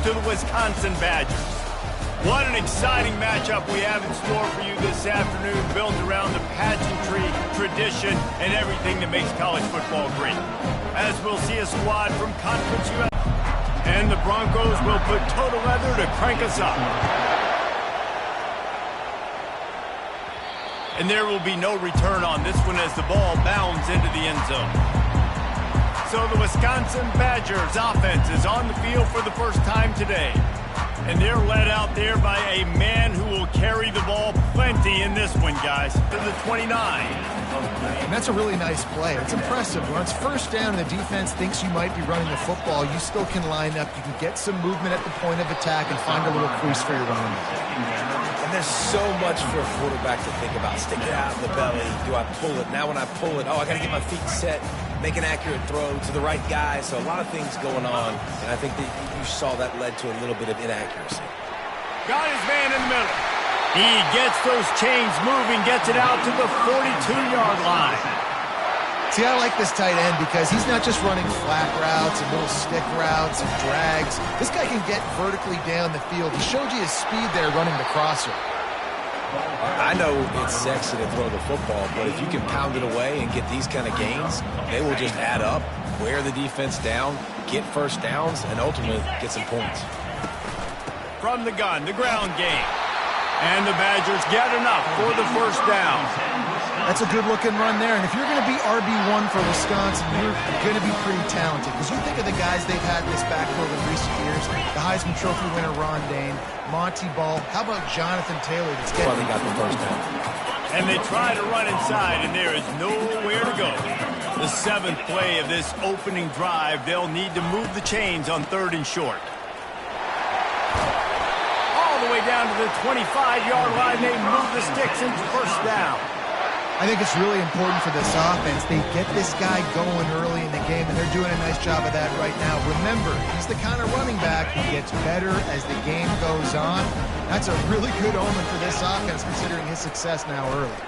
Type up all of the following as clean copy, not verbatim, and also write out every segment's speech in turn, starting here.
to the Wisconsin Badgers. What an exciting matchup we have in store for you this afternoon, built around the pageantry, tradition, and everything that makes college football great. As we'll see a squad from Conference USA, and the Broncos will put total leather to crank us up. And there will be no return on this one as the ball bounds into the end zone. So the Wisconsin Badgers offense is on the field for the first time today. And they're led out there by a man who will carry the ball plenty in this one, guys, to the 29. And that's a really nice play. It's impressive. When it's first down and the defense thinks you might be running the football, you still can line up. You can get some movement at the point of attack and find a little crease for your running back. And there's so much for a quarterback to think about. Stick it out in the belly. Do I pull it? Now when I pull it, I got to get my feet set, make an accurate throw to the right guy. So a lot of things going on. And I think that you saw that led to a little bit of inaccuracy. Got his man in the middle. He gets those chains moving, gets it out to the 42-yard line. See, I like this tight end because he's not just running flat routes and little stick routes and drags. This guy can get vertically down the field. He showed you his speed there running the crosser. I know it's sexy to throw the football, but if you can pound it away and get these kind of gains, they will just add up, wear the defense down, get first downs, and ultimately get some points. From the gun, the ground game. And the Badgers get enough for the first down. That's a good-looking run there. And if you're going to be RB1 for Wisconsin, you're going to be pretty talented. Because you think of the guys they've had in this backfield in recent years, the Heisman Trophy winner Ron Dane, Monty Ball. How about Jonathan Taylor? That's getting they got the first down. And they try to run inside, and there is nowhere to go. The seventh play of this opening drive, they'll need to move the chains on 3rd and short. All the way down to the 25-yard line, they move the sticks into first down. I think it's really important for this offense. They get this guy going early in the game, and they're doing a nice job of that right now. Remember, he's the kind of running back who gets better as the game goes on. That's a really good omen for this offense, considering his success now early.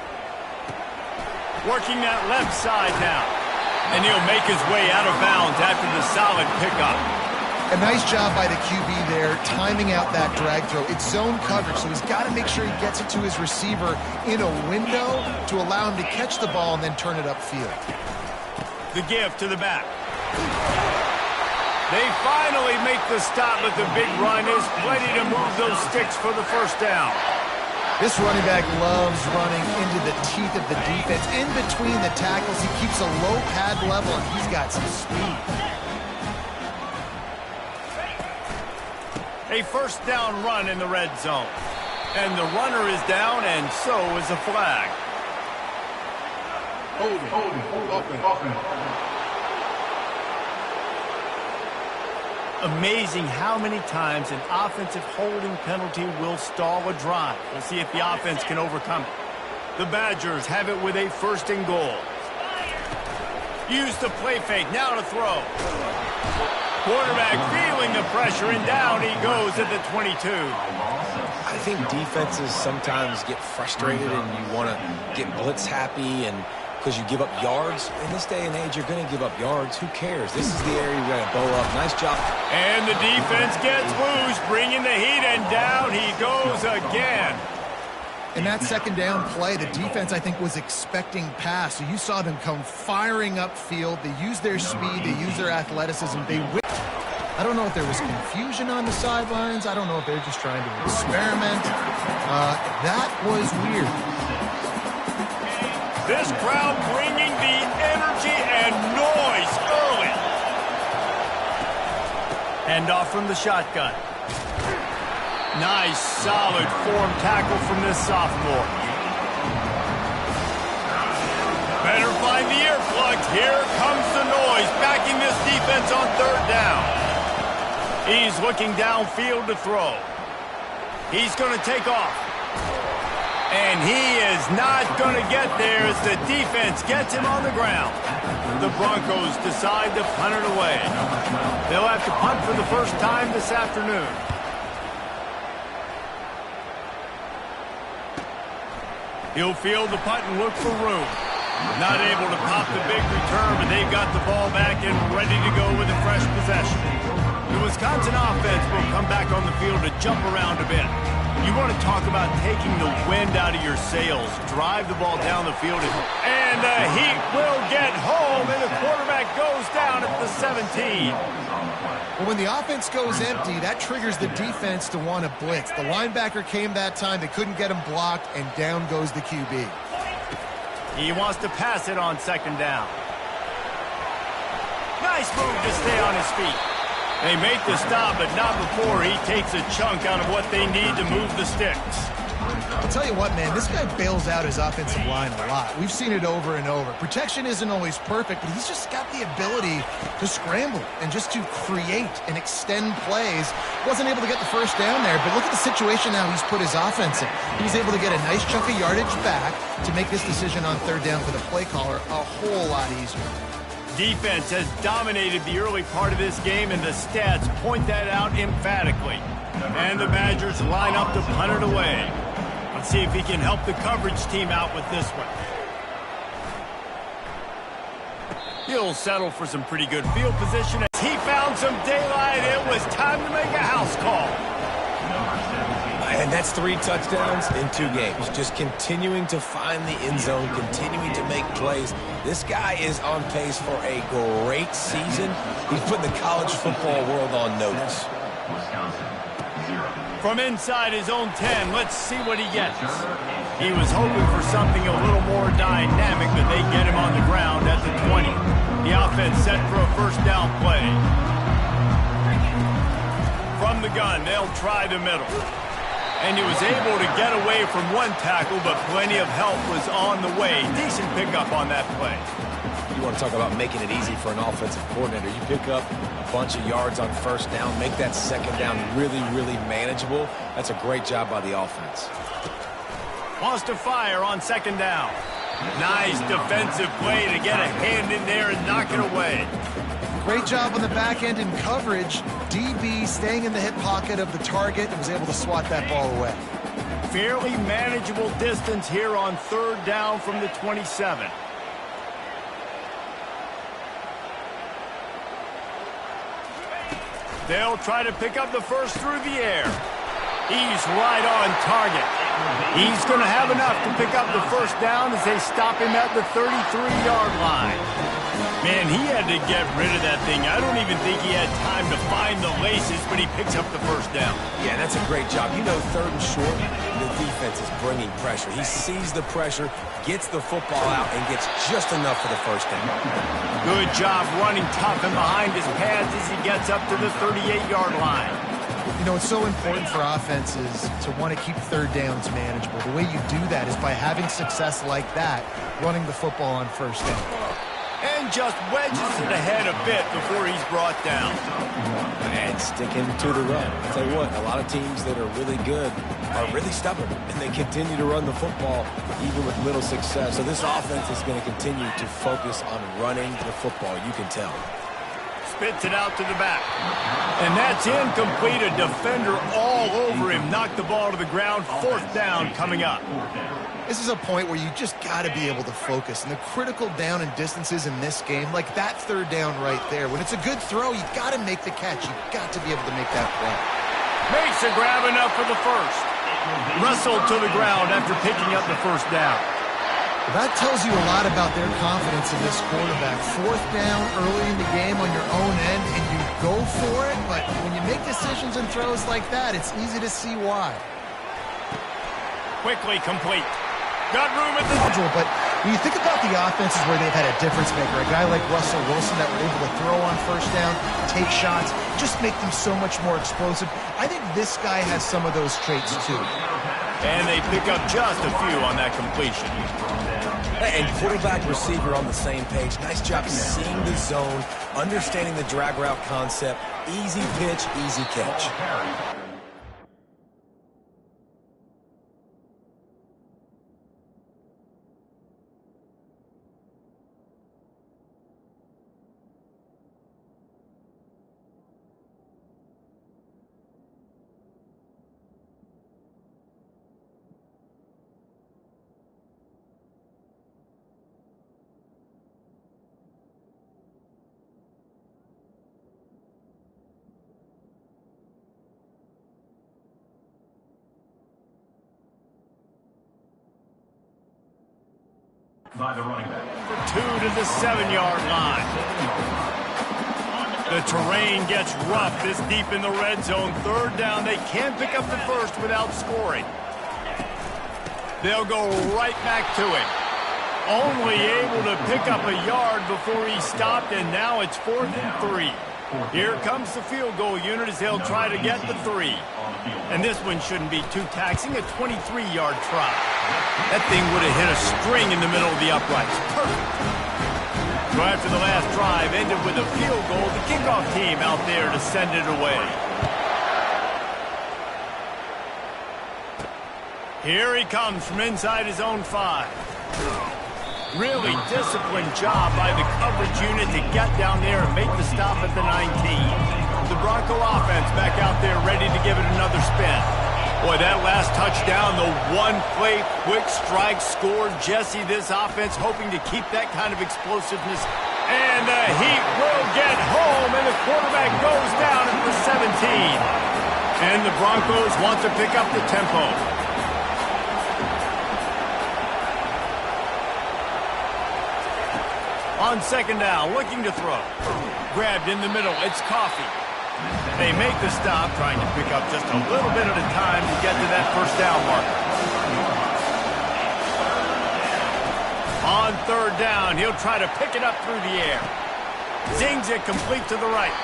Working that left side now. And he'll make his way out of bounds after the solid pickup. A nice job by the QB there, timing out that drag throw. It's zone coverage, so he's got to make sure he gets it to his receiver in a window to allow him to catch the ball and then turn it upfield. The give to the back. They finally make the stop at the big run. There's plenty to move those sticks for the first down. This running back loves running into the teeth of the defense. In between the tackles, he keeps a low pad level, and he's got some speed. A first down run in the red zone. And the runner is down, and so is the flag. Amazing how many times an offensive holding penalty will stall a drive. We'll see if the offense can overcome it. The Badgers have it with a 1st and goal. Use the play fake, now to throw. Quarterback feeling the pressure, and down he goes at the 22. I think defenses sometimes get frustrated and you want to get blitz happy and because you give up yards. In this day and age, you're going to give up yards. Who cares? This is the area you're going to bow up. Nice job. And the defense gets loose, bringing the heat, and down he goes again. In that second down play, the defense, I think, was expecting pass. So you saw them come firing upfield. They used their speed. They used their athleticism. I don't know if there was confusion on the sidelines. I don't know if they're just trying to experiment. That was weird. This crowd bringing the energy and noise early. Handoff from the shotgun. Nice, solid form tackle from this sophomore. Better find the earplugs. Here comes the noise, backing this defense on 3rd down. He's looking downfield to throw. He's going to take off. And he is not going to get there as the defense gets him on the ground. The Broncos decide to punt it away. They'll have to punt for the first time this afternoon. He'll field the punt and look for room. Not able to pop the big return, but they've got the ball back and ready to go with a fresh possession. The Wisconsin offense will come back on the field to jump around a bit. You want to talk about taking the wind out of your sails. Drive the ball down the field. And the Heat will get home, and the quarterback goes down at the 17. Well, when the offense goes empty, that triggers the defense to want to blitz. The linebacker came that time. They couldn't get him blocked, and down goes the QB. He wants to pass it on second down. Nice move to stay on his feet. They make the stop, but not before he takes a chunk out of what they need to move the sticks. I'll tell you what, man, this guy bails out his offensive line a lot. We've seen it over and over. Protection isn't always perfect, but he's just got the ability to scramble and just to create and extend plays. Wasn't able to get the first down there, but look at the situation now he's put his offense in. He was able to get a nice chunk of yardage back to make this decision on third down for the play caller a whole lot easier. Defense has dominated the early part of this game, and the stats point that out emphatically. And the Badgers line up to punt it away. Let's see if he can help the coverage team out with this one. He'll settle for some pretty good field position. As he found some daylight, it was time to make a house call. And that's 3 touchdowns in 2 games. Just continuing to find the end zone, continuing to make plays. This guy is on pace for a great season. He's putting the college football world on notice. From inside his own 10, let's see what he gets. He was hoping for something a little more dynamic, but they get him on the ground at the 20. The offense set for a first down play. From the gun, they'll try the middle. And he was able to get away from one tackle, but plenty of help was on the way. Decent pickup on that play. You want to talk about making it easy for an offensive coordinator. You pick up a bunch of yards on first down, make that second down really, really manageable. That's a great job by the offense. Wants to fire on second down. Nice defensive play to get a hand in there and knock it away. Great job on the back end in coverage. DB staying in the hip pocket of the target and was able to swat that ball away. Fairly manageable distance here on third down from the 27. They'll try to pick up the first through the air. He's right on target. He's going to have enough to pick up the first down as they stop him at the 33-yard line. Man, he had to get rid of that thing. I don't even think he had time to find the laces, but he picks up the first down. Yeah, that's a great job. You know, third and short, the defense is bringing pressure. He sees the pressure, gets the football out, and gets just enough for the first down. Good job running tough and behind his pads as he gets up to the 38-yard line. You know, it's so important for offenses to want to keep third downs manageable. The way you do that is by having success like that, running the football on first down. And just wedges it ahead a bit before he's brought down. And sticking to the run. I'll tell you what, a lot of teams that are really good are really stubborn, and they continue to run the football even with little success. So this offense is going to continue to focus on running the football, you can tell. Spits it out to the back. And that's incomplete. A defender all over him. Knocked the ball to the ground. Fourth down coming up. This is a point where you just got to be able to focus. And the critical down and distances in this game, like that third down right there, when it's a good throw, you got to make the catch. You got to be able to make that play. Makes a grab enough for the first. Wrestled to the ground after picking up the first down. Well, that tells you a lot about their confidence in this quarterback. Fourth down early in the game on your own end, and you go for it, but when you make decisions and throws like that, it's easy to see why. Quickly complete. Got room at the... But when you think about the offenses where they've had a difference maker, a guy like Russell Wilson that were able to throw on first down, take shots, just make them so much more explosive, I think this guy has some of those traits too. And they pick up just a few on that completion. And quarterback receiver on the same page. Nice job seeing the zone, understanding the drag route concept. Easy pitch, easy catch. by the running back. For 2 to the 7-yard line. The terrain gets rough this deep in the red zone. 3rd down. They can't pick up the first without scoring. They'll go right back to it. Only able to pick up a yard before he stopped, and now it's 4th and 3. Here comes the field goal unit as they'll try to get the 3. And this one shouldn't be too taxing, a 23-yard try. That thing would have hit a string in the middle of the uprights. Perfect. So after the last drive ended with a field goal, the kickoff team out there to send it away. Here he comes from inside his own 5. Really disciplined job by the coverage unit to get down there and make the stop at the 19. The Bronco offense back out there ready to give it another spin. Boy, that last touchdown, the one-play quick strike scored. Jesse, this offense hoping to keep that kind of explosiveness. And the Heat will get home, and the quarterback goes down at the 17. And the Broncos want to pick up the tempo. On 2nd down, looking to throw. Grabbed in the middle, it's Coffee. They make the stop, trying to pick up just a little bit at a time to get to that 1st down marker. On 3rd down, he'll try to pick it up through the air. Zings it complete to the right.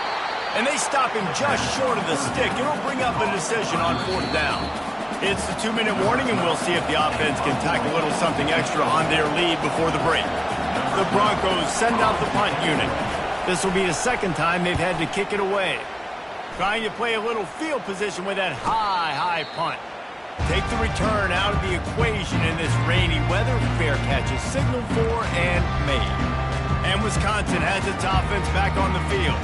And they stop him just short of the stick. It'll bring up a decision on 4th down. It's the 2-minute warning, and we'll see if the offense can tack a little something extra on their lead before the break. The Broncos send out the punt unit. This will be the 2nd time they've had to kick it away. Trying to play a little field position with that high punt. Take the return out of the equation in this rainy weather. Fair catch is signaled for and made. And Wisconsin has its offense back on the field.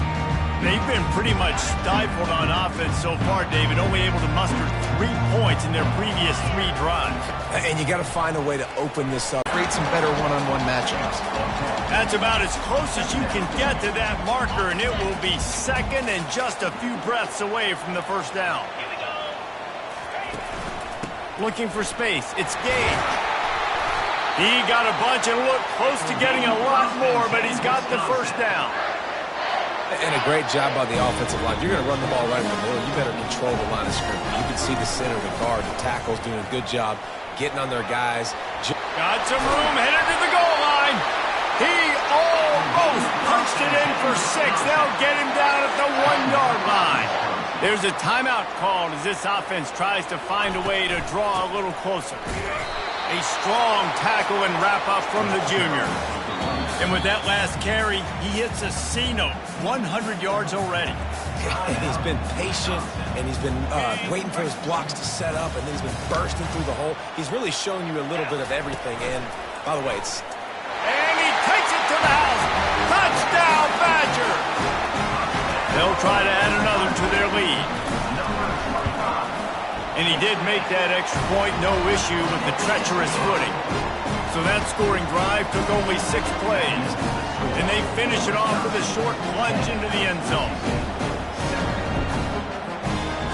They've been pretty much stifled on offense so far, David, only able to muster 3 points in their previous 3 drives. And you got to find a way to open this up. Create some better one-on-one matchups. That's about as close as you can get to that marker, and it will be 2nd and just a few breaths away from the 1st down. Looking for space, it's Gage. He got a bunch and looked close to getting a lot more, but he's got the 1st down. And a great job by the offensive line. You're going to run the ball right in the middle. You better control the line of scrimmage. You can see the center, the guard, the tackles doing a good job getting on their guys. Got some room, headed to the goal line. He almost punched it in for 6. They'll get him down at the 1-yard line. There's a timeout called as this offense tries to find a way to draw a little closer. A strong tackle and wrap-up from the junior. And with that last carry, he hits a C-note. 100 yards already. He's been patient, and he's been waiting for his blocks to set up, and then he's been bursting through the hole. He's really shown you a little bit of everything. And, by the way, it's... And he takes it to the house. Touchdown, Badger! They'll try to add another to their lead. And he did make that extra point, no issue with the treacherous footing. So that scoring drive took only 6 plays. And they finish it off with a short plunge into the end zone.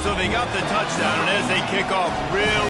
So they got the touchdown, and as they kick off, real